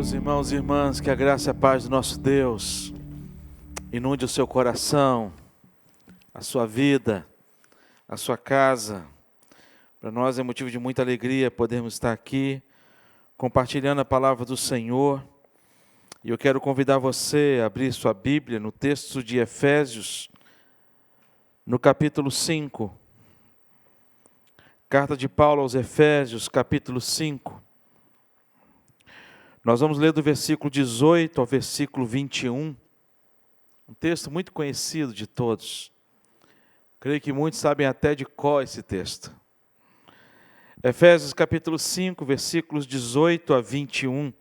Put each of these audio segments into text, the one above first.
Meus irmãos e irmãs, que a graça e a paz do nosso Deus inunde o seu coração, a sua vida, a sua casa. Para nós é motivo de muita alegria podermos estar aqui, compartilhando a palavra do Senhor. E eu quero convidar você a abrir sua Bíblia no texto de Efésios, no capítulo 5. Carta de Paulo aos Efésios, capítulo 5. Nós vamos ler do versículo 18 ao versículo 21. Um texto muito conhecido de todos. Creio que muitos sabem até de cor esse texto. Efésios capítulo 5, versículos 18 a 21,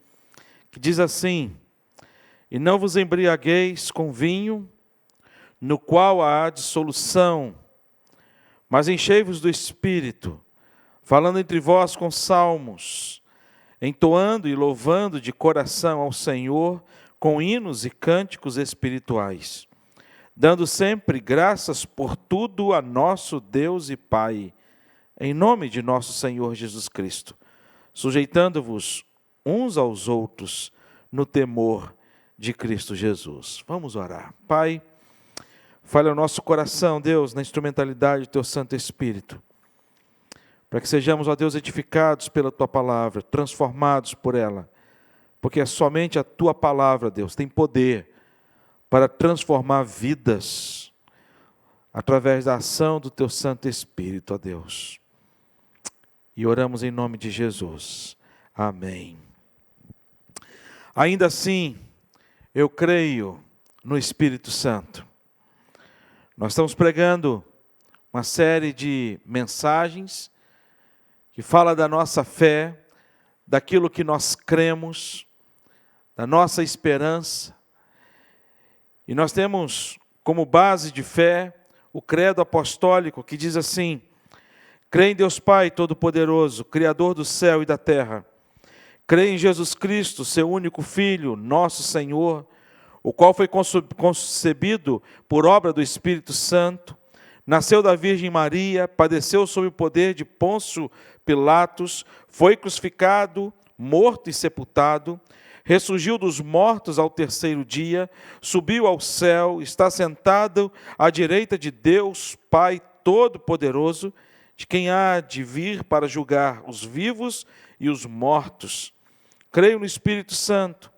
que diz assim: E não vos embriagueis com vinho, no qual há dissolução, mas enchei-vos do Espírito, falando entre vós com salmos, entoando e louvando de coração ao Senhor com hinos e cânticos espirituais, dando sempre graças por tudo a nosso Deus e Pai, em nome de nosso Senhor Jesus Cristo, sujeitando-vos uns aos outros no temor de Cristo Jesus. Vamos orar. Pai, fale ao nosso coração, Deus, na instrumentalidade do Teu Santo Espírito, para que sejamos, ó Deus, edificados pela Tua palavra, transformados por ela, porque é somente a Tua palavra, Deus, tem poder para transformar vidas, através da ação do Teu Santo Espírito, ó Deus. E oramos em nome de Jesus. Amém. Ainda assim, eu creio no Espírito Santo. Nós estamos pregando uma série de mensagens que fala da nossa fé, daquilo que nós cremos, da nossa esperança. E nós temos como base de fé o credo apostólico que diz assim: Creio em Deus Pai Todo-Poderoso, Criador do céu e da terra. Creio em Jesus Cristo, seu único Filho, nosso Senhor, o qual foi concebido por obra do Espírito Santo, nasceu da Virgem Maria, padeceu sob o poder de Pôncio Pilatos, foi crucificado, morto e sepultado, ressurgiu dos mortos ao terceiro dia, subiu ao céu, está sentado à direita de Deus, Pai Todo-Poderoso, de quem há de vir para julgar os vivos e os mortos. Creio no Espírito Santo,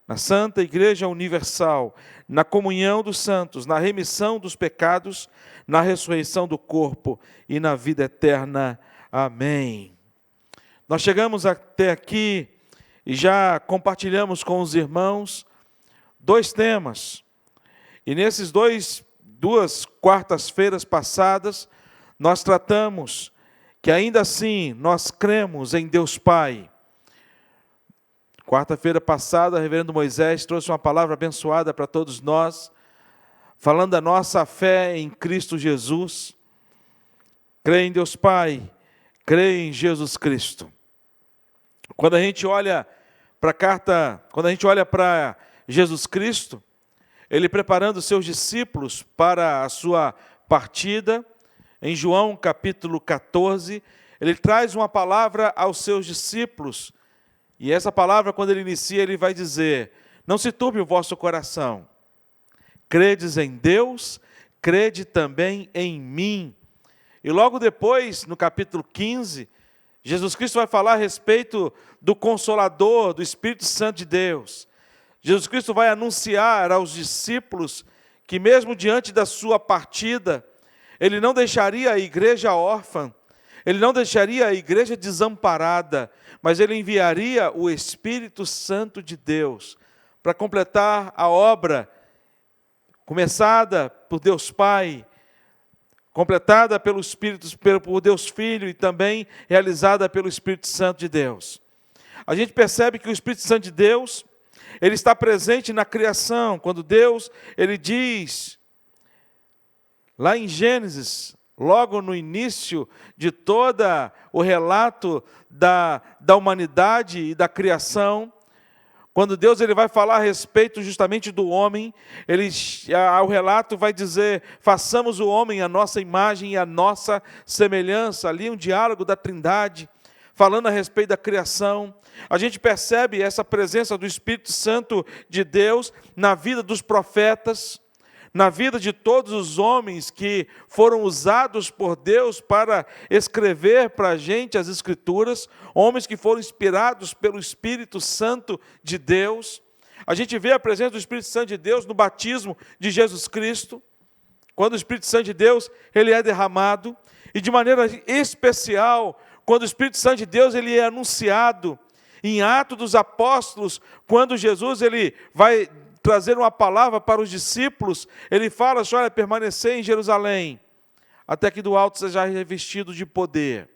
na Santa Igreja Universal, na comunhão dos santos, na remissão dos pecados, na ressurreição do corpo e na vida eterna. Amém. Nós chegamos até aqui e já compartilhamos com os irmãos 2 temas. E nesses duas quartas-feiras passadas, nós tratamos que ainda assim nós cremos em Deus Pai. Quarta-feira passada, o reverendo Moisés trouxe uma palavra abençoada para todos nós, falando da nossa fé em Cristo Jesus. Creio em Deus Pai, creio em Jesus Cristo. Quando a gente olha para Jesus Cristo, Ele preparando os seus discípulos para a sua partida, em João capítulo 14, Ele traz uma palavra aos seus discípulos, e essa palavra, quando Ele inicia, Ele vai dizer: não se turbe o vosso coração, credes em Deus, crede também em mim. E logo depois, no capítulo 15, Jesus Cristo vai falar a respeito do Consolador, do Espírito Santo de Deus. Jesus Cristo vai anunciar aos discípulos que mesmo diante da sua partida, Ele não deixaria a igreja órfã, Ele não deixaria a igreja desamparada, mas Ele enviaria o Espírito Santo de Deus para completar a obra começada por Deus Pai, completada pelo Espírito, por Deus Filho e também realizada pelo Espírito Santo de Deus. A gente percebe que o Espírito Santo de Deus, Ele está presente na criação. Quando Deus, Ele diz, lá em Gênesis, logo no início de todo o relato da humanidade e da criação, quando Deus ele vai falar a respeito justamente do homem, o relato vai dizer: façamos o homem à nossa imagem e à nossa semelhança. Ali um diálogo da Trindade, falando a respeito da criação. A gente percebe essa presença do Espírito Santo de Deus na vida dos profetas, na vida de todos os homens que foram usados por Deus para escrever para a gente as Escrituras, homens que foram inspirados pelo Espírito Santo de Deus. A gente vê a presença do Espírito Santo de Deus no batismo de Jesus Cristo, quando o Espírito Santo de Deus ele é derramado, e de maneira especial, quando o Espírito Santo de Deus ele é anunciado em Atos dos Apóstolos, quando Jesus ele vai trazer uma palavra para os discípulos, ele fala: olha, permanecer em Jerusalém, até que do alto seja revestido de poder,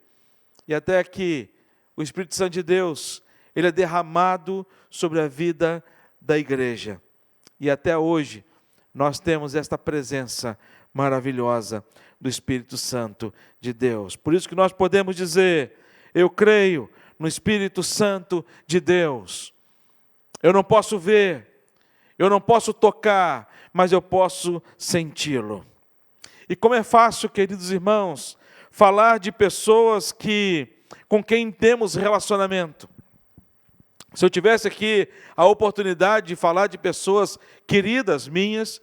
e até que o Espírito Santo de Deus, ele é derramado sobre a vida da igreja. E até hoje, nós temos esta presença maravilhosa do Espírito Santo de Deus. Por isso que nós podemos dizer: eu creio no Espírito Santo de Deus. Eu não posso ver, eu não posso tocar, mas eu posso senti-lo. E como é fácil, queridos irmãos, falar de pessoas com quem temos relacionamento. Se eu tivesse aqui a oportunidade de falar de pessoas queridas minhas,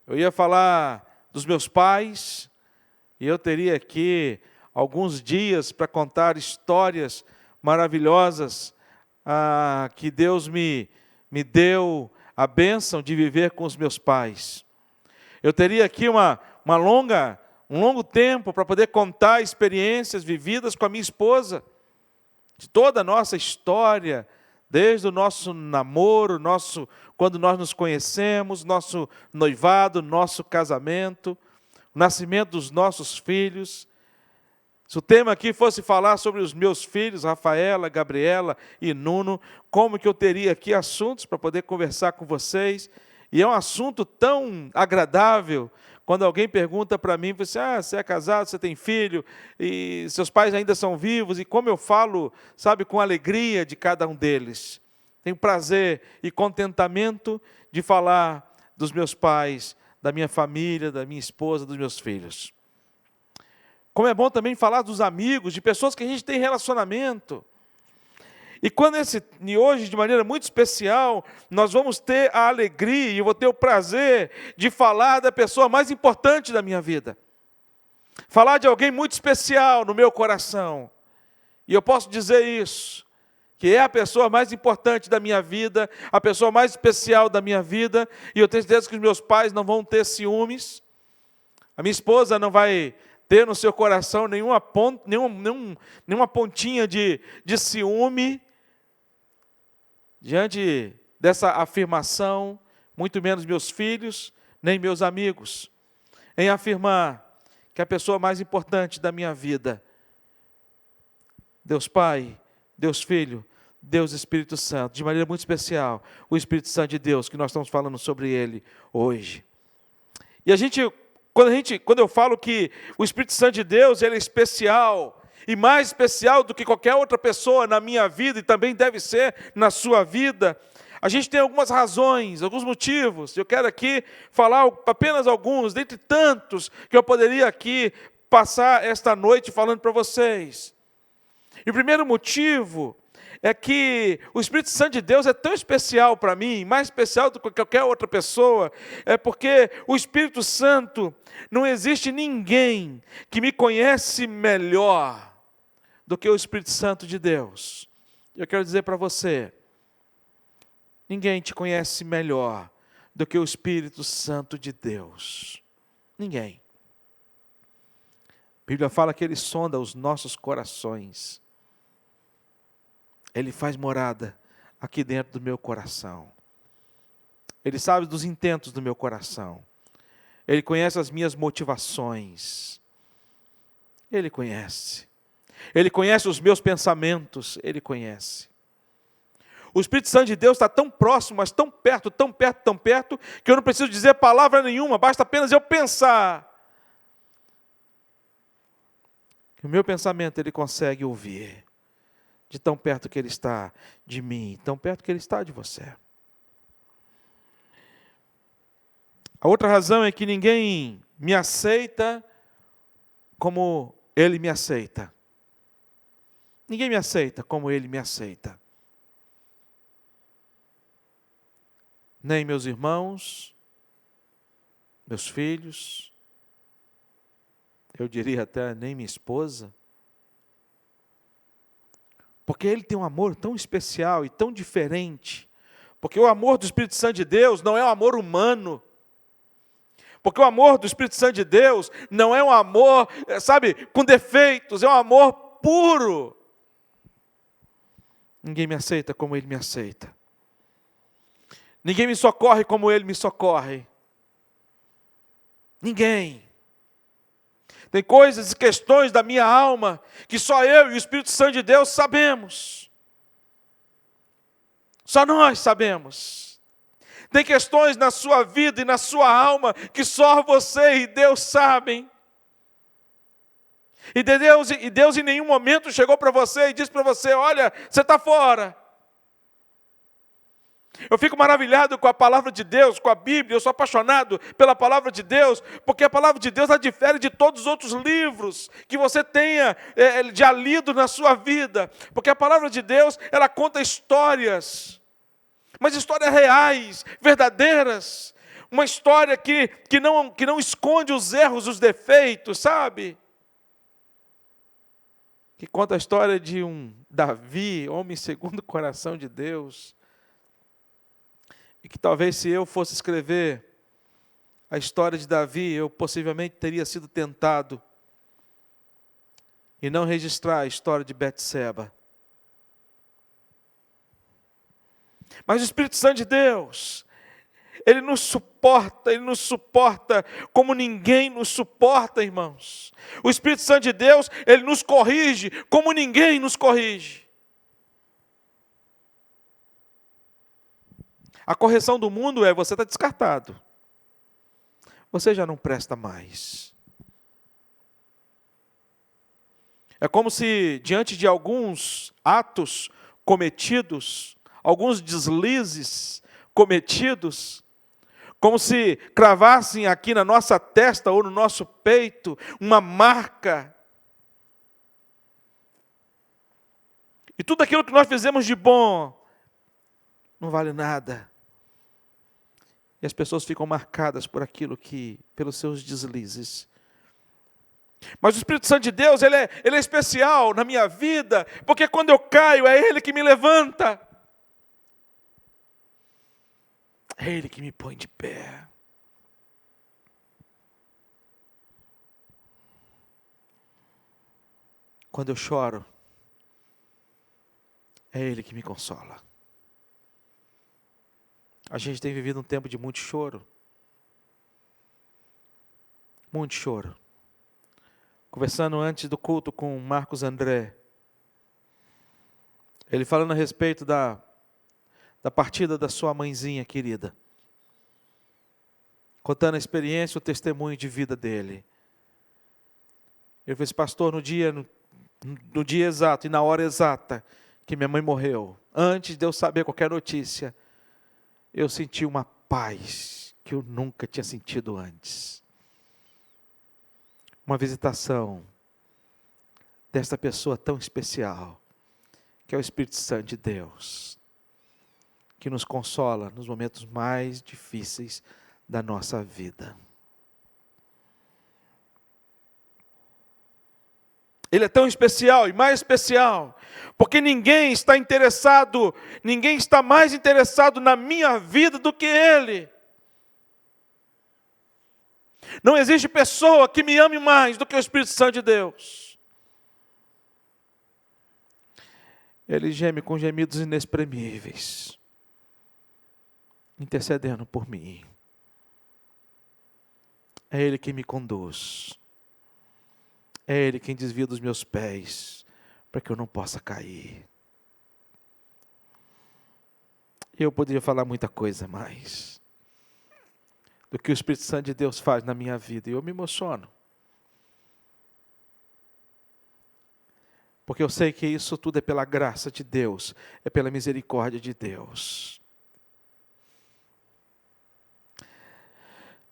eu ia falar dos meus pais, e eu teria aqui alguns dias para contar histórias maravilhosas que Deus me deu a bênção de viver com os meus pais. Eu teria aqui um longo tempo para poder contar experiências vividas com a minha esposa, de toda a nossa história, desde o nosso namoro, quando nós nos conhecemos, nosso noivado, nosso casamento, o nascimento dos nossos filhos. Se o tema aqui fosse falar sobre os meus filhos, Rafaela, Gabriela e Nuno, como que eu teria aqui assuntos para poder conversar com vocês? E é um assunto tão agradável, quando alguém pergunta para mim, você é casado, você tem filho, e seus pais ainda são vivos, e como eu falo, sabe, com alegria de cada um deles. Tenho prazer e contentamento de falar dos meus pais, da minha família, da minha esposa, dos meus filhos. Como é bom também falar dos amigos, de pessoas que a gente tem relacionamento. E hoje, de maneira muito especial, nós vamos ter a alegria, e eu vou ter o prazer de falar da pessoa mais importante da minha vida. Falar de alguém muito especial no meu coração. E eu posso dizer isso, que é a pessoa mais importante da minha vida, a pessoa mais especial da minha vida, e eu tenho certeza que os meus pais não vão ter ciúmes, a minha esposa não vai ter no seu coração nenhuma pontinha de ciúme, diante dessa afirmação, muito menos meus filhos, nem meus amigos, em afirmar que a pessoa mais importante da minha vida, Deus Pai, Deus Filho, Deus Espírito Santo, de maneira muito especial, o Espírito Santo de Deus, que nós estamos falando sobre ele hoje. E quando eu falo que o Espírito Santo de Deus ele é especial, e mais especial do que qualquer outra pessoa na minha vida, e também deve ser na sua vida, a gente tem algumas razões, alguns motivos. Eu quero aqui falar apenas alguns, dentre tantos que eu poderia aqui passar esta noite falando para vocês. E o primeiro motivo é que o Espírito Santo de Deus é tão especial para mim, mais especial do que qualquer outra pessoa, é porque o Espírito Santo, não existe ninguém que me conhece melhor do que o Espírito Santo de Deus. Eu quero dizer para você, ninguém te conhece melhor do que o Espírito Santo de Deus. Ninguém. A Bíblia fala que Ele sonda os nossos corações. Ele faz morada aqui dentro do meu coração. Ele sabe dos intentos do meu coração. Ele conhece as minhas motivações. Ele conhece. Ele conhece os meus pensamentos. Ele conhece. O Espírito Santo de Deus está tão próximo, mas tão perto, tão perto, tão perto, que eu não preciso dizer palavra nenhuma, basta apenas eu pensar. Que o meu pensamento Ele consegue ouvir. De tão perto que Ele está de mim, tão perto que Ele está de você. A outra razão é que ninguém me aceita como Ele me aceita. Ninguém me aceita como Ele me aceita. Nem meus irmãos, meus filhos, eu diria até nem minha esposa. Porque Ele tem um amor tão especial e tão diferente. Porque o amor do Espírito Santo de Deus não é um amor humano. Porque o amor do Espírito Santo de Deus não é um amor, sabe, com defeitos, é um amor puro. Ninguém me aceita como Ele me aceita. Ninguém me socorre como Ele me socorre. Ninguém. Tem coisas e questões da minha alma que só eu e o Espírito Santo de Deus sabemos. Só nós sabemos. Tem questões na sua vida e na sua alma que só você e Deus sabem. E Deus em nenhum momento chegou para você e disse para você: olha, você está fora. Eu fico maravilhado com a palavra de Deus, com a Bíblia. Eu sou apaixonado pela palavra de Deus, porque a palavra de Deus ela difere de todos os outros livros que você tenha já lido na sua vida. Porque a palavra de Deus, ela conta histórias, mas histórias reais, verdadeiras. Uma história que não esconde os erros, os defeitos, sabe? Que conta a história de um Davi, homem segundo o coração de Deus. E que talvez se eu fosse escrever a história de Davi, eu possivelmente teria sido tentado e não registrar a história de Betseba. Mas o Espírito Santo de Deus, Ele nos suporta como ninguém nos suporta, irmãos. O Espírito Santo de Deus, Ele nos corrige como ninguém nos corrige. A correção do mundo é: você está descartado. Você já não presta mais. É como se, diante de alguns atos cometidos, alguns deslizes cometidos, como se cravassem aqui na nossa testa ou no nosso peito uma marca. E tudo aquilo que nós fizemos de bom não vale nada. E as pessoas ficam marcadas por aquilo pelos seus deslizes. Mas o Espírito Santo de Deus, ele é especial na minha vida, porque quando eu caio, é Ele que me levanta. É Ele que me põe de pé. Quando eu choro, é Ele que me consola. A gente tem vivido um tempo de muito choro. Muito choro. Conversando antes do culto com o Marcos André, ele falando a respeito da partida da sua mãezinha querida. Contando a experiência, o testemunho de vida dele. Ele disse: pastor, no dia exato e na hora exata que minha mãe morreu, antes de eu saber qualquer notícia, eu senti uma paz que eu nunca tinha sentido antes. Uma visitação desta pessoa tão especial, que é o Espírito Santo de Deus, que nos consola nos momentos mais difíceis da nossa vida. Ele é tão especial e mais especial, porque ninguém está mais interessado na minha vida do que Ele. Não existe pessoa que me ame mais do que o Espírito Santo de Deus. Ele geme com gemidos inexprimíveis, intercedendo por mim. É Ele quem me conduz. É Ele quem desvia dos meus pés, para que eu não possa cair. Eu poderia falar muita coisa mais do que o Espírito Santo de Deus faz na minha vida, e eu me emociono. Porque eu sei que isso tudo é pela graça de Deus, é pela misericórdia de Deus.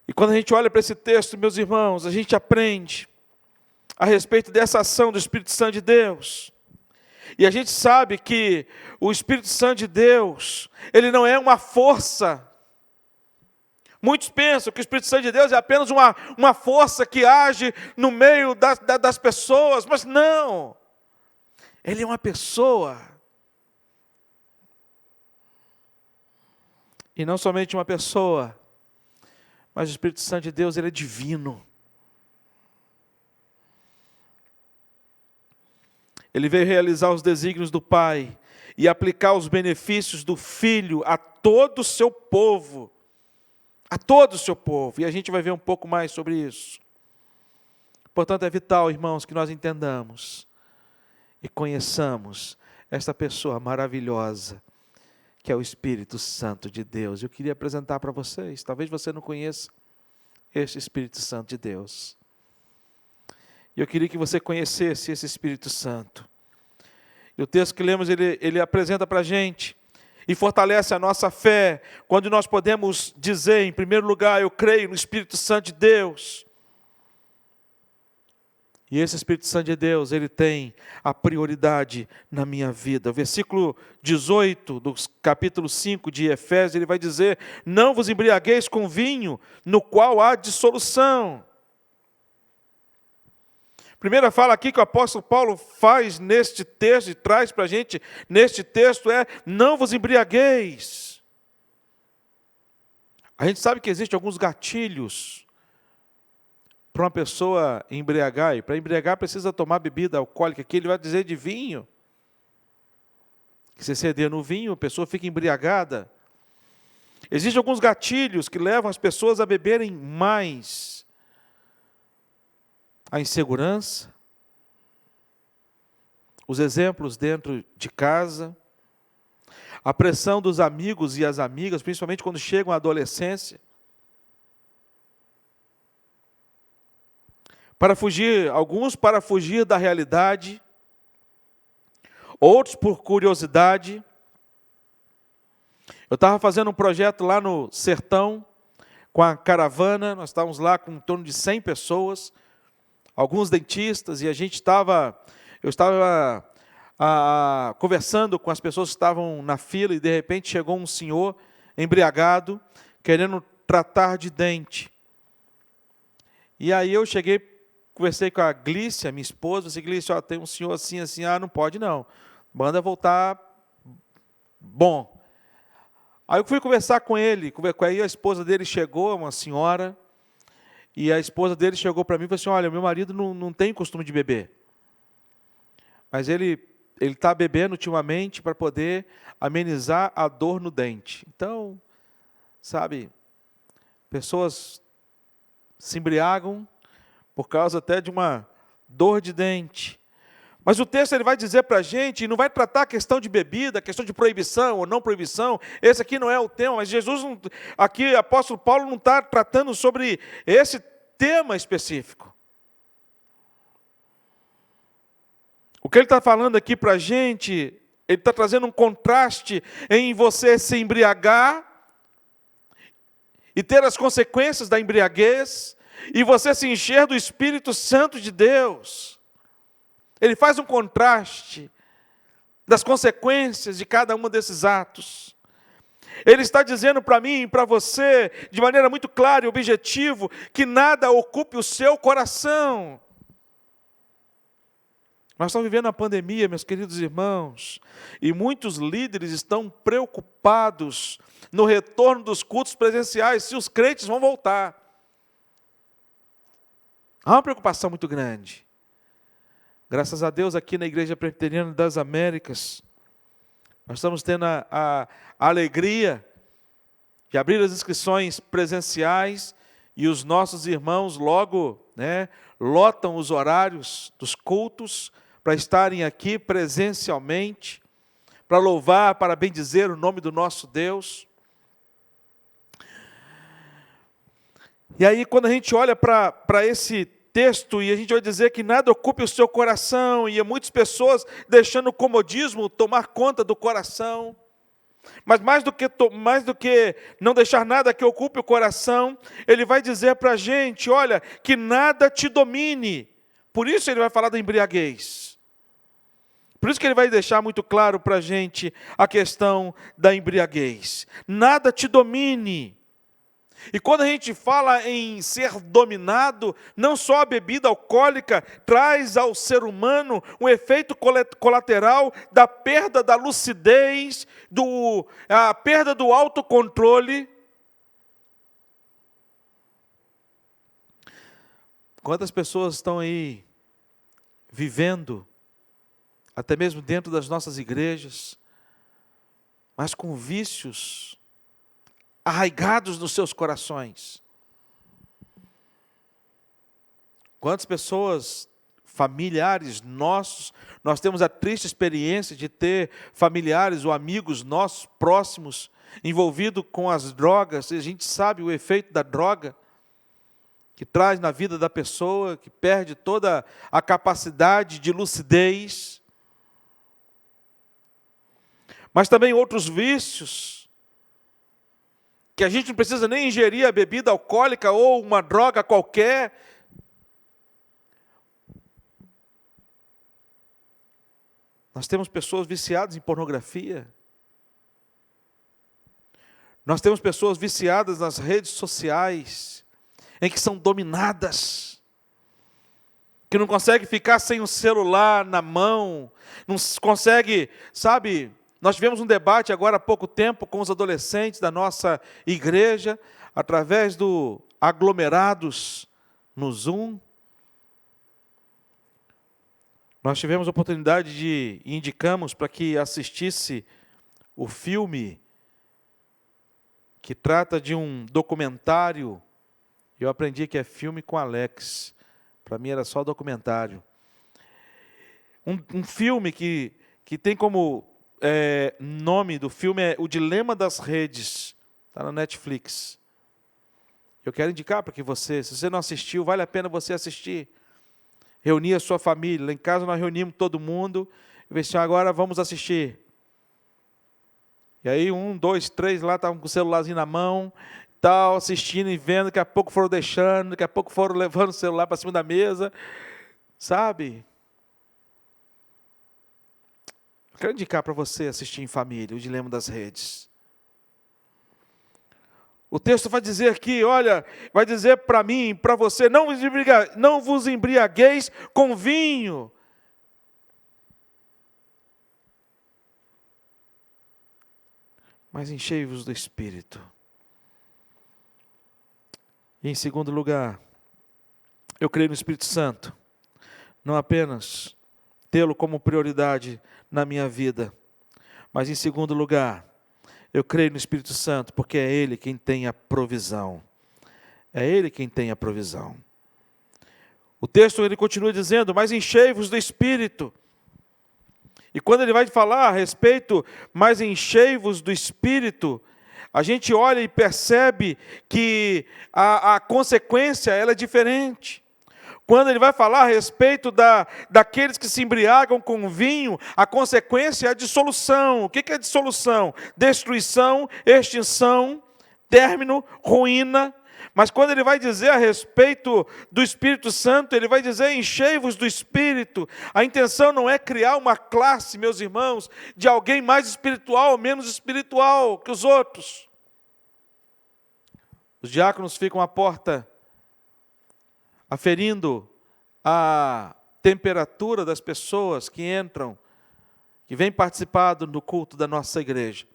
E quando a gente olha para esse texto, meus irmãos, a gente aprende a respeito dessa ação do Espírito Santo de Deus. E a gente sabe que o Espírito Santo de Deus, ele não é uma força. Muitos pensam que o Espírito Santo de Deus é apenas uma força que age no meio das pessoas, mas não. Ele é uma pessoa. E não somente uma pessoa, mas o Espírito Santo de Deus, ele é divino. Ele veio realizar os desígnios do Pai e aplicar os benefícios do Filho a todo o seu povo. A todo o seu povo. E a gente vai ver um pouco mais sobre isso. Portanto, é vital, irmãos, que nós entendamos e conheçamos esta pessoa maravilhosa, que é o Espírito Santo de Deus. Eu queria apresentar para vocês, talvez você não conheça este Espírito Santo de Deus. E eu queria que você conhecesse esse Espírito Santo. E o texto que lemos, ele apresenta para a gente e fortalece a nossa fé, quando nós podemos dizer, em primeiro lugar, eu creio no Espírito Santo de Deus. E esse Espírito Santo de Deus, ele tem a prioridade na minha vida. O versículo 18 do capítulo 5 de Efésios, ele vai dizer: não vos embriagueis com vinho, no qual há dissolução. Primeira fala aqui que o apóstolo Paulo faz neste texto, e traz para a gente neste texto, é: não vos embriagueis. A gente sabe que existem alguns gatilhos para uma pessoa embriagar, e para embriagar precisa tomar bebida alcoólica. Aqui ele vai dizer de vinho. Que se ceder no vinho, a pessoa fica embriagada. Existem alguns gatilhos que levam as pessoas a beberem mais. A insegurança, os exemplos dentro de casa, a pressão dos amigos e as amigas, principalmente quando chegam à adolescência. Alguns para fugir da realidade, outros por curiosidade. Eu estava fazendo um projeto lá no sertão, com a caravana, nós estávamos lá com em torno de 100 pessoas, alguns dentistas, e eu estava conversando com as pessoas que estavam na fila, e de repente chegou um senhor embriagado, querendo tratar de dente. E aí eu conversei com a Glícia, minha esposa, disse: Glícia, tem um senhor assim, assim, não pode não, manda voltar bom. Aí eu fui conversar com ele, aí a esposa dele chegou, uma senhora, e a esposa dele chegou para mim e falou assim: olha, meu marido não tem costume de beber, mas ele está bebendo ultimamente para poder amenizar a dor no dente. Então, sabe, pessoas se embriagam por causa até de uma dor de dente. Mas o texto ele vai dizer para a gente, e não vai tratar a questão de bebida, a questão de proibição ou não proibição, esse aqui não é o tema, mas aqui o apóstolo Paulo não está tratando sobre esse tema específico. O que ele está falando aqui para a gente, ele está trazendo um contraste em você se embriagar e ter as consequências da embriaguez, e você se encher do Espírito Santo de Deus. Ele faz um contraste das consequências de cada um desses atos. Ele está dizendo para mim e para você, de maneira muito clara e objetiva, que nada ocupe o seu coração. Nós estamos vivendo a pandemia, meus queridos irmãos, e muitos líderes estão preocupados no retorno dos cultos presenciais, se os crentes vão voltar. Há uma preocupação muito grande. Graças a Deus, aqui na Igreja Presbiteriana das Américas, nós estamos tendo a alegria de abrir as inscrições presenciais, e os nossos irmãos logo lotam os horários dos cultos para estarem aqui presencialmente, para louvar, para bendizer o nome do nosso Deus. E aí, quando a gente olha para esse texto, e a gente vai dizer que nada ocupe o seu coração, e muitas pessoas deixando o comodismo tomar conta do coração. Mas mais do que não deixar nada que ocupe o coração, ele vai dizer para a gente, olha, que nada te domine. Por isso ele vai falar da embriaguez. Por isso que ele vai deixar muito claro para a gente a questão da embriaguez. Nada te domine. E quando a gente fala em ser dominado, não só a bebida alcoólica traz ao ser humano um efeito colateral da perda da lucidez, a perda do autocontrole. Quantas pessoas estão aí vivendo, até mesmo dentro das nossas igrejas, mas com vícios arraigados nos seus corações. Quantas pessoas, familiares nossos, nós temos a triste experiência de ter familiares ou amigos nossos próximos envolvidos com as drogas, e a gente sabe o efeito da droga que traz na vida da pessoa, que perde toda a capacidade de lucidez. Mas também outros vícios, que a gente não precisa nem ingerir a bebida alcoólica ou uma droga qualquer. Nós temos pessoas viciadas em pornografia. Nós temos pessoas viciadas nas redes sociais, em que são dominadas, que não conseguem ficar sem o celular na mão, não consegue, sabe. Nós tivemos um debate agora há pouco tempo com os adolescentes da nossa igreja, através do Aglomerados no Zoom. Nós tivemos a oportunidade de indicamos para que assistisse o filme que trata de um documentário. Eu aprendi que é filme com Alex. Para mim era só documentário. Um filme que tem como nome do filme é O Dilema das Redes. Está na Netflix. Eu quero indicar para que você, se você não assistiu, vale a pena você assistir. Reunir a sua família. Lá em casa nós reunimos todo mundo. E disse, agora vamos assistir. E aí 1, 2, 3 lá estavam com o celularzinho na mão, tal, assistindo e vendo, daqui a pouco foram deixando, daqui a pouco foram levando o celular para cima da mesa. Sabe? Eu quero indicar para você assistir em família, O Dilema das Redes. O texto vai dizer aqui, olha, vai dizer para mim, para você, não vos embriagueis com vinho. Mas enchei-vos do Espírito. E em segundo lugar, eu creio no Espírito Santo. Não apenas tê-lo como prioridade na minha vida, mas em segundo lugar, eu creio no Espírito Santo, porque é Ele quem tem a provisão. É Ele quem tem a provisão. O texto ele continua dizendo, mas enchei-vos do Espírito. E quando ele vai falar a respeito, mas enchei-vos do Espírito, a gente olha e percebe que a consequência ela é diferente. Quando ele vai falar a respeito daqueles que se embriagam com vinho, a consequência é a dissolução. O que é dissolução? Destruição, extinção, término, ruína. Mas quando ele vai dizer a respeito do Espírito Santo, ele vai dizer, enchei-vos do Espírito. A intenção não é criar uma classe, meus irmãos, de alguém mais espiritual ou menos espiritual que os outros. Os diáconos ficam à porta, aferindo a temperatura das pessoas que entram, que vêm participar do culto da nossa igreja.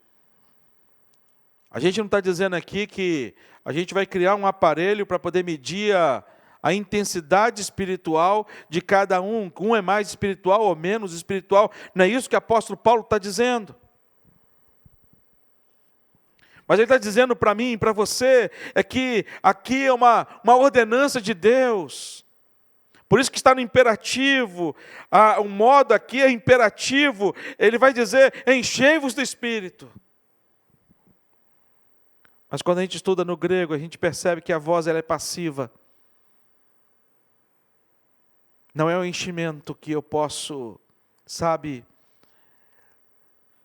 A gente não está dizendo aqui que a gente vai criar um aparelho para poder medir a intensidade espiritual de cada um. Um é mais espiritual ou menos espiritual. Não é isso que o apóstolo Paulo está dizendo. Mas ele está dizendo para mim e para você, é que aqui é uma ordenança de Deus. Por isso que está no imperativo, o modo aqui é imperativo, ele vai dizer, enchei-vos do Espírito. Mas quando a gente estuda no grego, a gente percebe que a voz ela é passiva. Não é um enchimento que eu posso, sabe,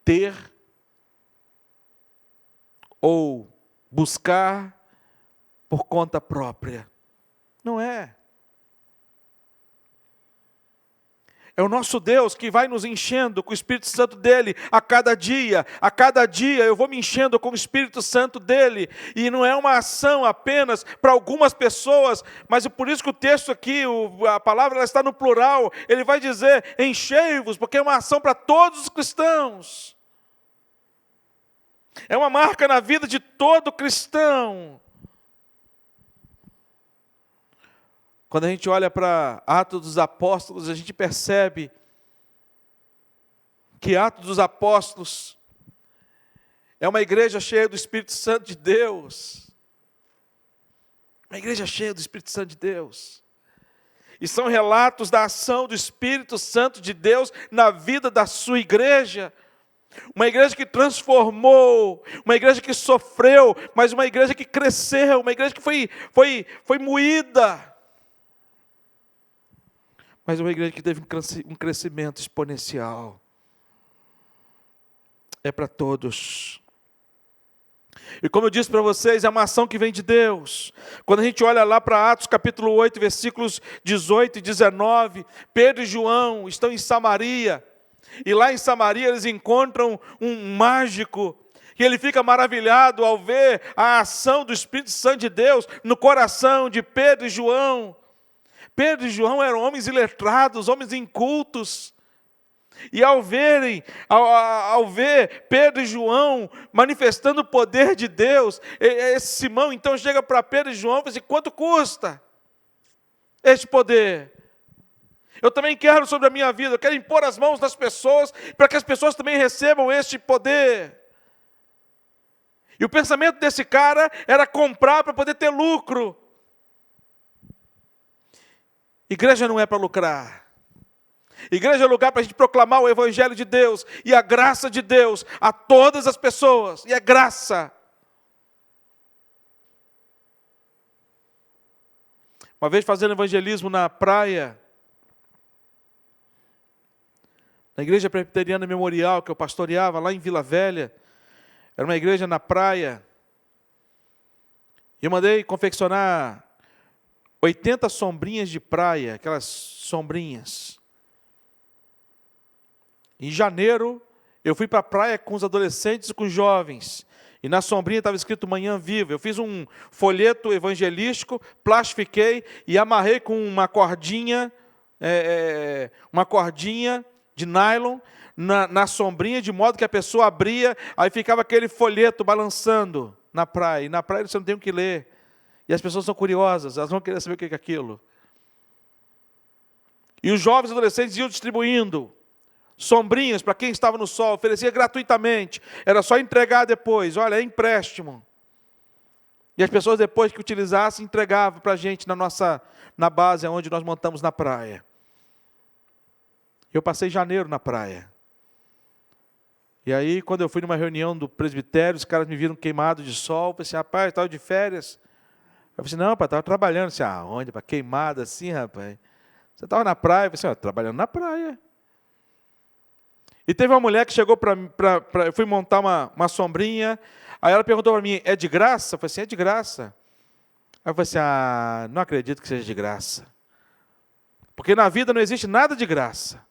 ter ou buscar por conta própria. Não é. É o nosso Deus que vai nos enchendo com o Espírito Santo dele a cada dia. A cada dia eu vou me enchendo com o Espírito Santo dele. E não é uma ação apenas para algumas pessoas, mas é por isso que o texto aqui, a palavra ela está no plural. Ele vai dizer, enchei-vos, porque é uma ação para todos os cristãos. É uma marca na vida de todo cristão. Quando a gente olha para Atos dos Apóstolos, a gente percebe que Atos dos Apóstolos é uma igreja cheia do Espírito Santo de Deus. Uma igreja cheia do Espírito Santo de Deus. E são relatos da ação do Espírito Santo de Deus na vida da sua igreja. Uma igreja que transformou, uma igreja que sofreu, mas uma igreja que cresceu, uma igreja que foi moída. Mas uma igreja que teve um crescimento exponencial. É para todos. E como eu disse para vocês, é uma ação que vem de Deus. Quando a gente olha lá para Atos capítulo 8, versículos 18 e 19, Pedro e João estão em Samaria. E lá em Samaria eles encontram um mágico. E ele fica maravilhado ao ver a ação do Espírito Santo de Deus no coração de Pedro e João. Pedro e João eram homens iletrados, homens incultos. E ao ver Pedro e João manifestando o poder de Deus, esse Simão então chega para Pedro e João e fala assim, quanto custa este poder? Eu também quero sobre a minha vida, eu quero impor as mãos das pessoas, para que as pessoas também recebam este poder. E o pensamento desse cara era comprar para poder ter lucro. Igreja não é para lucrar. Igreja é lugar para a gente proclamar o Evangelho de Deus e a graça de Deus a todas as pessoas. E é graça. Uma vez fazendo evangelismo na praia, na igreja presbiteriana memorial que eu pastoreava lá em Vila Velha, era uma igreja na praia, e eu mandei confeccionar 80 sombrinhas de praia, aquelas sombrinhas. Em janeiro, eu fui para a praia com os adolescentes e com os jovens. E na sombrinha estava escrito Manhã Viva. Eu fiz um folheto evangelístico, plastifiquei e amarrei com uma cordinha de nylon na sombrinha, de modo que a pessoa abria, aí ficava aquele folheto balançando na praia. E na praia você não tem o que ler. E as pessoas são curiosas, elas vão querer saber o que é aquilo. E os jovens e adolescentes iam distribuindo sombrinhas para quem estava no sol, oferecia gratuitamente. Era só entregar depois, olha, é empréstimo. E as pessoas depois que utilizassem, entregavam para a gente na base onde nós montamos na praia. Eu passei janeiro na praia. E aí, quando eu fui numa reunião do presbitério, os caras me viram queimado de sol. Eu falei assim, rapaz, estava de férias. Eu falei assim, não, rapaz, estava trabalhando. Eu falei assim, aonde? Queimado assim, rapaz? Você estava na praia? Eu falei assim, trabalhando na praia. E teve uma mulher que chegou eu fui montar uma sombrinha, aí ela perguntou para mim, é de graça? Eu falei assim, é de graça. Aí eu falei assim, não acredito que seja de graça. Porque na vida não existe nada de graça.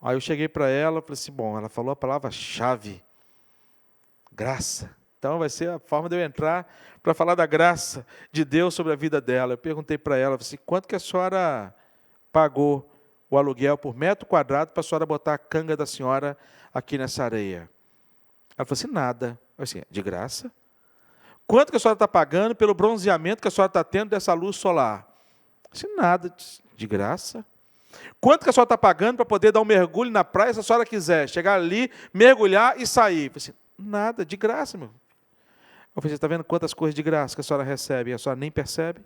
Aí eu cheguei para ela, falei assim, bom, ela falou a palavra-chave, graça. Então vai ser a forma de eu entrar para falar da graça de Deus sobre a vida dela. Eu perguntei para ela, falei assim, quanto que a senhora pagou o aluguel por metro quadrado para a senhora botar a canga da senhora aqui nessa areia? Ela falou assim, nada. Eu falei assim, de graça? Quanto que a senhora está pagando pelo bronzeamento que a senhora está tendo dessa luz solar? Eu falei assim, nada, de graça. Quanto que a senhora está pagando para poder dar um mergulho na praia se a senhora quiser? Chegar ali, mergulhar e sair? Eu falei assim, nada, de graça, meu. Eu falei, você está vendo quantas coisas de graça que a senhora recebe e a senhora nem percebe?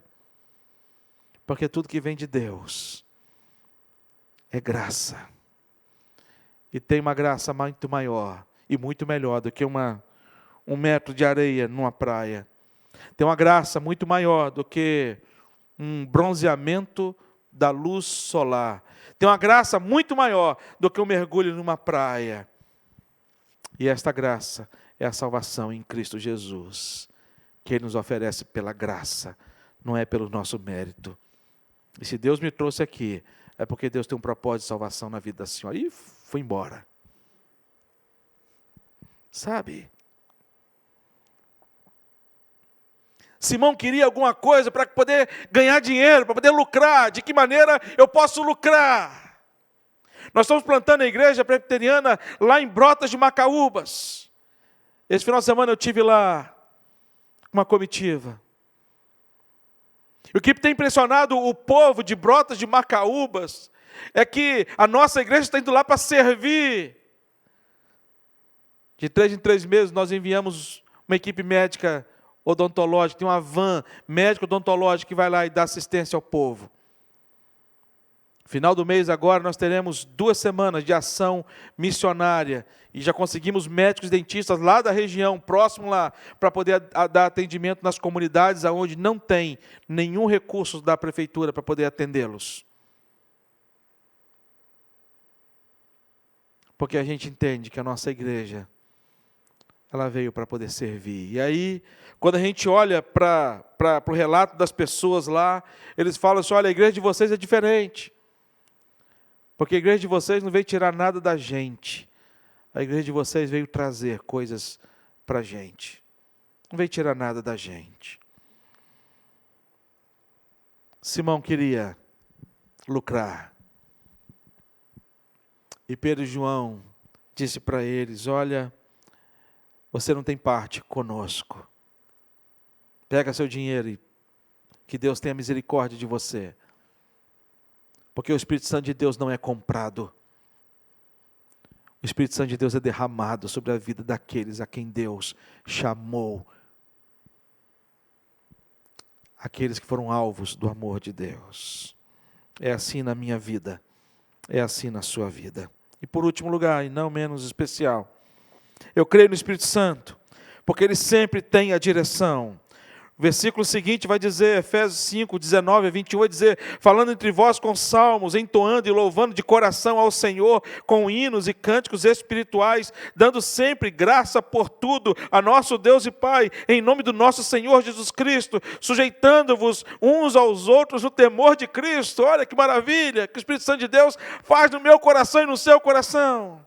Porque tudo que vem de Deus é graça. E tem uma graça muito maior e muito melhor do que um metro de areia numa praia. Tem uma graça muito maior do que um bronzeamento da luz solar. Tem uma graça muito maior do que um mergulho numa praia. E esta graça é a salvação em Cristo Jesus, que Ele nos oferece pela graça, não é pelo nosso mérito. E se Deus me trouxe aqui, é porque Deus tem um propósito de salvação na vida da senhora. E foi embora. Sabe? Simão queria alguma coisa para poder ganhar dinheiro, para poder lucrar. De que maneira eu posso lucrar? Nós estamos plantando a igreja presbiteriana lá em Brotas de Macaúbas. Esse final de semana eu tive lá uma comitiva. E o que tem impressionado o povo de Brotas de Macaúbas é que a nossa igreja está indo lá para servir. De 3 em 3 meses nós enviamos uma equipe médica odontológica, tem uma van médica odontológica que vai lá e dá assistência ao povo. Final do mês agora nós teremos 2 semanas de ação missionária e já conseguimos médicos dentistas lá da região, próximo lá, para poder dar atendimento nas comunidades onde não tem nenhum recurso da prefeitura para poder atendê-los. Porque a gente entende que a nossa igreja, ela veio para poder servir. E aí, quando a gente olha para o relato das pessoas lá, eles falam assim, olha, a igreja de vocês é diferente. Porque a igreja de vocês não veio tirar nada da gente. A igreja de vocês veio trazer coisas para a gente. Não veio tirar nada da gente. Simão queria lucrar. E Pedro e João disse para eles, olha, você não tem parte conosco. Pega seu dinheiro e que Deus tenha misericórdia de você. Porque o Espírito Santo de Deus não é comprado. O Espírito Santo de Deus é derramado sobre a vida daqueles a quem Deus chamou. Aqueles que foram alvos do amor de Deus. É assim na minha vida. É assim na sua vida. E por último lugar, e não menos especial, eu creio no Espírito Santo, porque Ele sempre tem a direção. O versículo seguinte vai dizer, Efésios 5, 19 a 21, vai dizer, falando entre vós com salmos, entoando e louvando de coração ao Senhor, com hinos e cânticos espirituais, dando sempre graça por tudo a nosso Deus e Pai, em nome do nosso Senhor Jesus Cristo, sujeitando-vos uns aos outros no temor de Cristo. Olha que maravilha que o Espírito Santo de Deus faz no meu coração e no seu coração.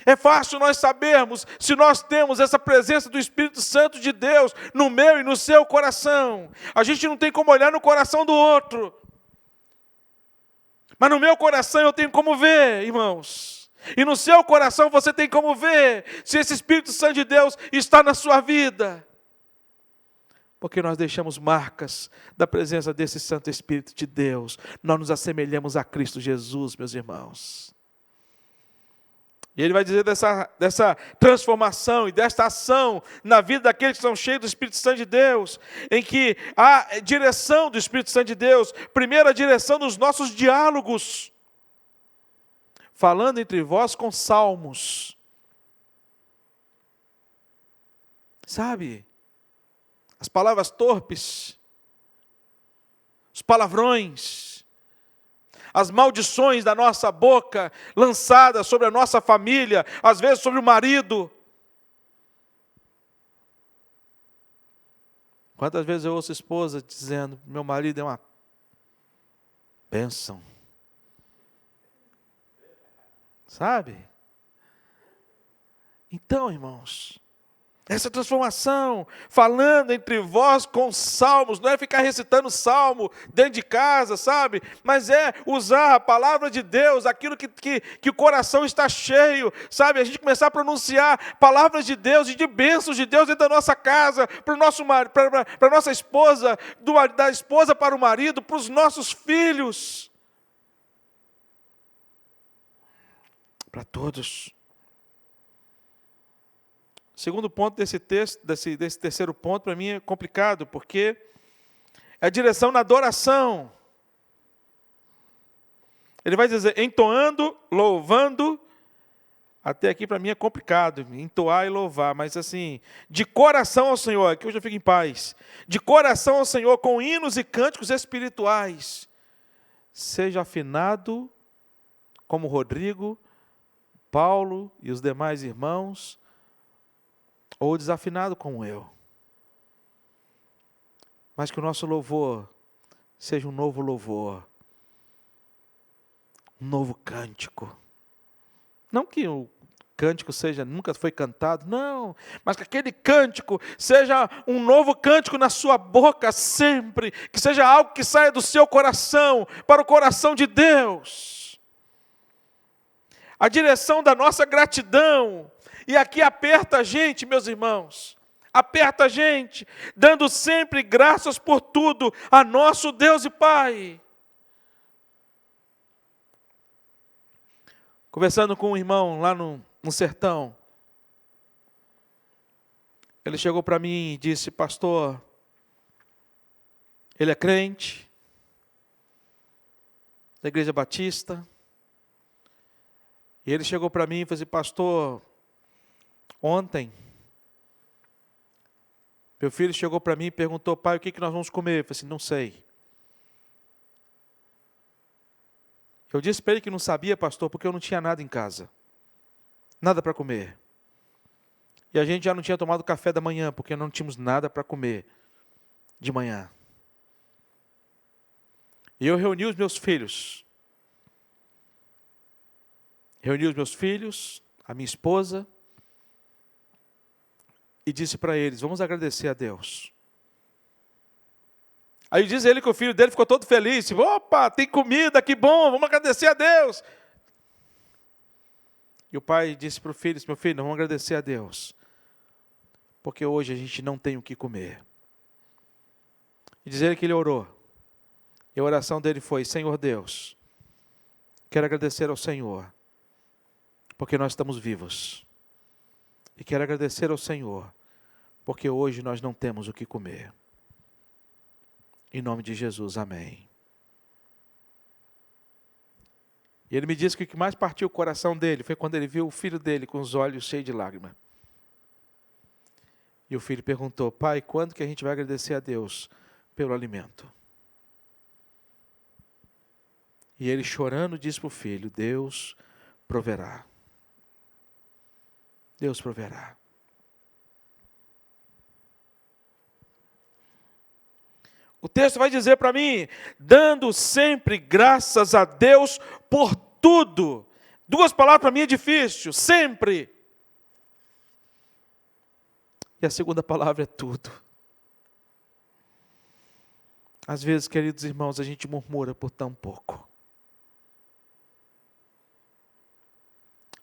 É fácil nós sabermos se nós temos essa presença do Espírito Santo de Deus no meu e no seu coração. A gente não tem como olhar no coração do outro. Mas no meu coração eu tenho como ver, irmãos. E no seu coração você tem como ver se esse Espírito Santo de Deus está na sua vida. Porque nós deixamos marcas da presença desse Santo Espírito de Deus. Nós nos assemelhamos a Cristo Jesus, meus irmãos. E ele vai dizer dessa transformação e desta ação na vida daqueles que são cheios do Espírito Santo de Deus, em que a direção do Espírito Santo de Deus, primeiro a direção dos nossos diálogos, falando entre vós com salmos. Sabe? As palavras torpes, os palavrões, as maldições da nossa boca lançadas sobre a nossa família, às vezes sobre o marido. Quantas vezes eu ouço esposa dizendo, meu marido é uma bênção. Sabe? Então, irmãos, essa transformação, falando entre vós com salmos, não é ficar recitando salmo dentro de casa, sabe? Mas é usar a palavra de Deus, aquilo que o coração está cheio, sabe? A gente começar a pronunciar palavras de Deus e de bênçãos de Deus dentro da nossa casa, para a nossa esposa, da esposa para o marido, para os nossos filhos. Para todos. Segundo ponto desse texto, desse terceiro ponto, para mim é complicado, porque é a direção na adoração. Ele vai dizer, entoando, louvando, até aqui para mim é complicado, entoar e louvar, mas assim, de coração ao Senhor, aqui hoje eu fico em paz, de coração ao Senhor, com hinos e cânticos espirituais, seja afinado, como Rodrigo, Paulo e os demais irmãos, ou desafinado como eu. Mas que o nosso louvor seja um novo louvor, um novo cântico. Não que o cântico nunca foi cantado, não, mas que aquele cântico seja um novo cântico na sua boca sempre, que seja algo que saia do seu coração para o coração de Deus. A direção da nossa gratidão, e aqui aperta a gente, meus irmãos, aperta a gente, dando sempre graças por tudo a nosso Deus e Pai. Conversando com um irmão lá no sertão, ele chegou para mim e disse: pastor, ele é crente, da Igreja Batista, e ele chegou para mim e falou assim: pastor, ontem, meu filho chegou para mim e perguntou: pai, o que nós vamos comer? Eu falei assim: não sei. Eu disse para ele que não sabia, pastor, porque eu não tinha nada em casa. Nada para comer. E a gente já não tinha tomado café da manhã, porque não tínhamos nada para comer de manhã. E eu reuni os meus filhos. A minha esposa, e disse para eles: vamos agradecer a Deus. Aí diz ele que o filho dele ficou todo feliz. Opa, tem comida, que bom, vamos agradecer a Deus. E o pai disse para o filho: meu filho, nós vamos agradecer a Deus, porque hoje a gente não tem o que comer. E diz ele que ele orou. E a oração dele foi: Senhor Deus, quero agradecer ao Senhor, porque nós estamos vivos. E quero agradecer ao Senhor, porque hoje nós não temos o que comer. Em nome de Jesus, amém. E ele me disse que o que mais partiu o coração dele foi quando ele viu o filho dele com os olhos cheios de lágrimas. E o filho perguntou: pai, quando que a gente vai agradecer a Deus pelo alimento? E ele chorando disse para o filho: Deus proverá. Deus proverá. O texto vai dizer para mim: dando sempre graças a Deus por tudo. Duas palavras para mim é difícil: sempre. E a segunda palavra é tudo. Às vezes, queridos irmãos, a gente murmura por tão pouco.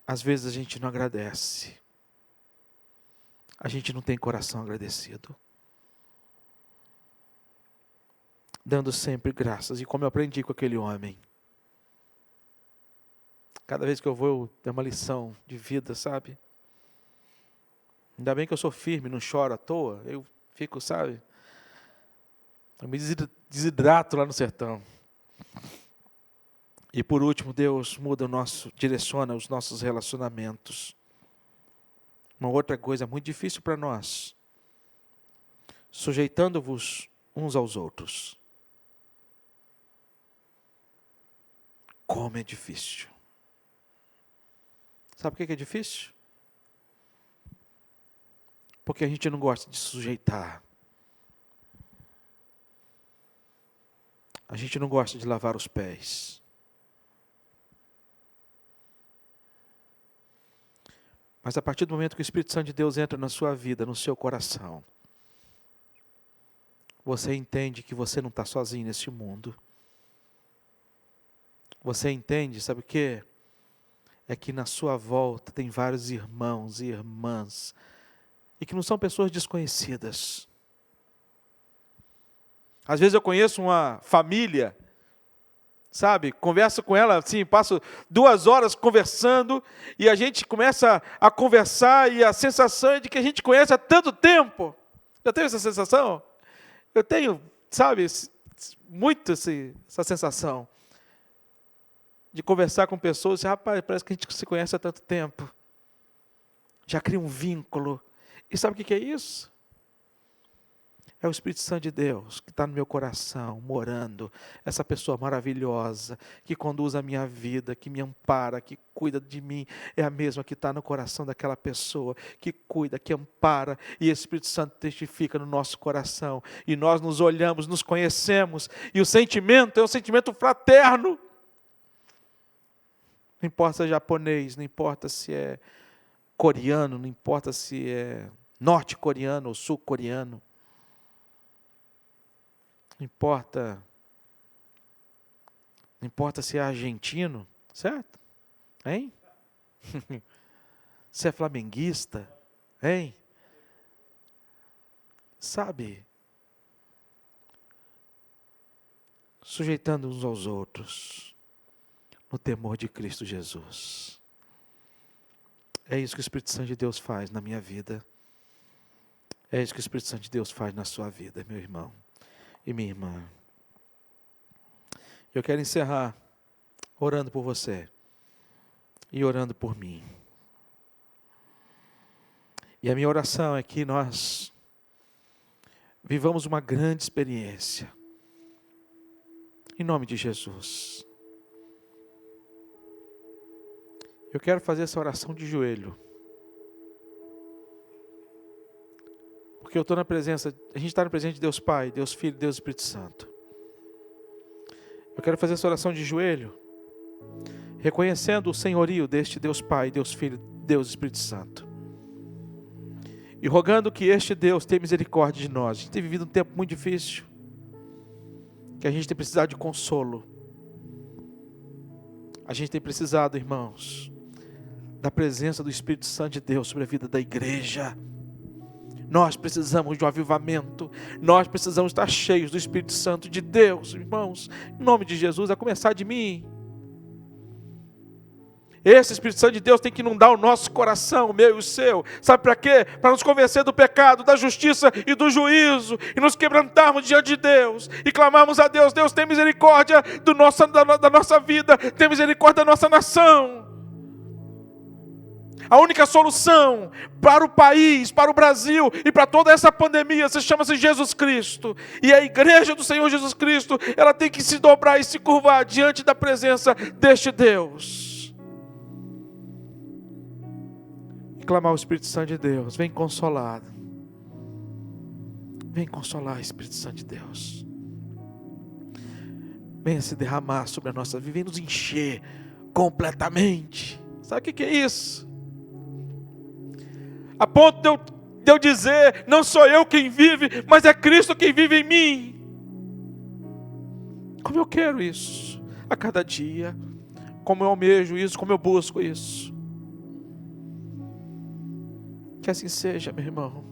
Às vezes a gente não agradece. A gente não tem coração agradecido. Dando sempre graças. E como eu aprendi com aquele homem. Cada vez que eu vou, eu tenho uma lição de vida, sabe? Ainda bem que eu sou firme, não choro à toa. Eu fico, sabe? Eu me desidrato lá no sertão. E por último, Deus direciona os nossos relacionamentos. Uma outra coisa muito difícil para nós. Sujeitando-vos uns aos outros. Como é difícil. Sabe por que é difícil? Porque a gente não gosta de sujeitar. A gente não gosta de lavar os pés. Mas a partir do momento que o Espírito Santo de Deus entra na sua vida, no seu coração, você entende que você não está sozinho nesse mundo. Você entende, sabe o quê? É que na sua volta tem vários irmãos e irmãs, e que não são pessoas desconhecidas. Às vezes eu conheço uma família, sabe, converso com ela assim, passo 2 horas conversando, e a gente começa a conversar, e a sensação é de que a gente conhece há tanto tempo. Já teve essa sensação? Eu tenho, sabe, muito essa sensação. De conversar com pessoas, rapaz, parece que a gente se conhece há tanto tempo. Já cria um vínculo. E sabe o que é isso? É o Espírito Santo de Deus que está no meu coração, morando. Essa pessoa maravilhosa, que conduz a minha vida, que me ampara, que cuida de mim. É a mesma que está no coração daquela pessoa, que cuida, que ampara. E o Espírito Santo testifica no nosso coração. E nós nos olhamos, nos conhecemos. E o sentimento é um sentimento fraterno. Não importa se é japonês, não importa se é coreano, não importa se é norte-coreano ou sul-coreano. Não importa se é argentino, certo? Hein? Se é flamenguista, hein? Sabe? Sujeitando uns aos outros, no temor de Cristo Jesus. É isso que o Espírito Santo de Deus faz na minha vida. É isso que o Espírito Santo de Deus faz na sua vida, meu irmão e minha irmã. Eu quero encerrar orando por você e orando por mim. E a minha oração é que nós vivamos uma grande experiência. Em nome de Jesus. Eu quero fazer essa oração de joelho. Porque eu estou na presença, a gente está na presença de Deus Pai, Deus Filho, Deus Espírito Santo. Eu quero fazer essa oração de joelho, reconhecendo o senhorio deste Deus Pai, Deus Filho, Deus Espírito Santo. E rogando que este Deus tenha misericórdia de nós. A gente tem vivido um tempo muito difícil, que a gente tem precisado de consolo. A gente tem precisado, irmãos, da presença do Espírito Santo de Deus sobre a vida da igreja. Nós precisamos de um avivamento. Nós precisamos estar cheios do Espírito Santo de Deus, irmãos. Em nome de Jesus, a começar de mim. Esse Espírito Santo de Deus tem que inundar o nosso coração, o meu e o seu. Sabe para quê? Para nos convencer do pecado, da justiça e do juízo. E nos quebrantarmos diante de Deus. E clamarmos a Deus. Deus, tem misericórdia da nossa vida. Tem misericórdia da nossa nação. A única solução para o país, para o Brasil e para toda essa pandemia chama-se Jesus Cristo. E a igreja do Senhor Jesus Cristo, ela tem que se dobrar e se curvar diante da presença deste Deus. Clamar o Espírito Santo de Deus, vem consolado. Vem consolar, Espírito Santo de Deus. Venha se derramar sobre a nossa vida, vem nos encher completamente. Sabe o que é isso? A ponto de eu dizer, não sou eu quem vive, mas é Cristo quem vive em mim. Como eu quero isso, a cada dia. Como eu almejo isso, como eu busco isso. Que assim seja, meu irmão.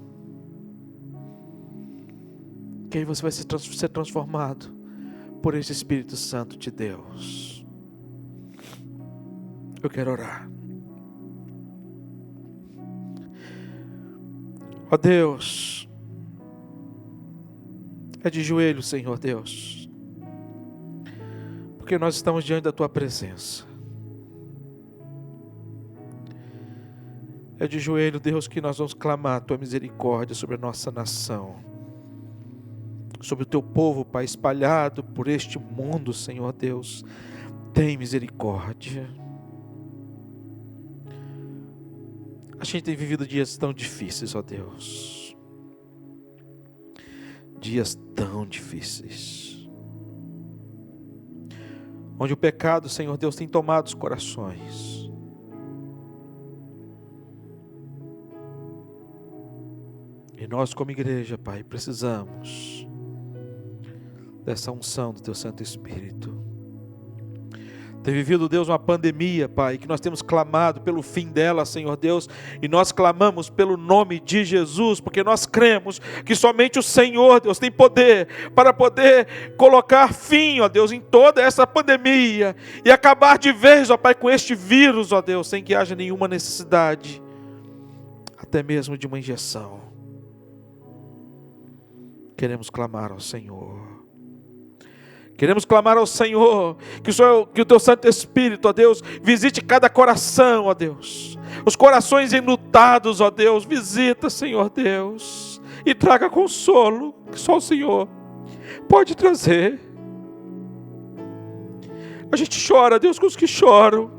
Que aí você vai ser transformado por esse Espírito Santo de Deus. Eu quero orar. Ó Deus, é de joelho, Senhor Deus, porque nós estamos diante da Tua presença. É de joelho, Deus, que nós vamos clamar a Tua misericórdia sobre a nossa nação, sobre o Teu povo, Pai, espalhado por este mundo, Senhor Deus. Tem misericórdia. A gente tem vivido dias tão difíceis, ó Deus. Dias tão difíceis. Onde o pecado, Senhor Deus, tem tomado os corações. E nós, como igreja, Pai, precisamos dessa unção do Teu Santo Espírito. Tem vivido, Deus, uma pandemia, Pai, que nós temos clamado pelo fim dela, Senhor Deus, e nós clamamos pelo nome de Jesus, porque nós cremos que somente o Senhor, Deus, tem poder para poder colocar fim, ó Deus, em toda essa pandemia e acabar de vez, ó Pai, com este vírus, ó Deus, sem que haja nenhuma necessidade, até mesmo de uma injeção. Queremos clamar ao Senhor. Queremos clamar ao Senhor, que o Teu Santo Espírito, ó Deus, visite cada coração, ó Deus. Os corações enlutados, ó Deus, visita, Senhor Deus, e traga consolo, que só o Senhor pode trazer. A gente chora, Deus, com os que choram.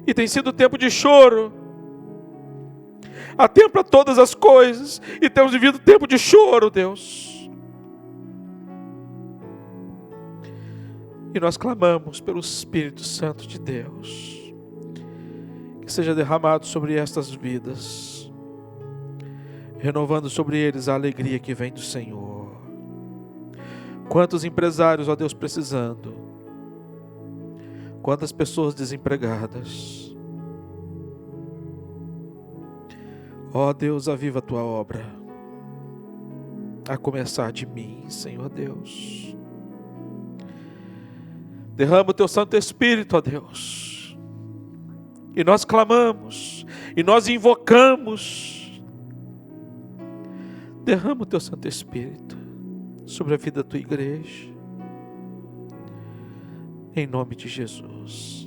E tem sido tempo de choro. Há tempo para todas as coisas, e temos vivido tempo de choro, Deus. E nós clamamos pelo Espírito Santo de Deus, que seja derramado sobre estas vidas, renovando sobre eles a alegria que vem do Senhor. Quantos empresários, ó Deus, precisando, quantas pessoas desempregadas. Ó Deus, aviva a tua obra, a começar de mim, Senhor Deus. Derrama o teu Santo Espírito, ó Deus, e nós clamamos, e nós invocamos. Derrama o teu Santo Espírito sobre a vida da tua igreja, em nome de Jesus.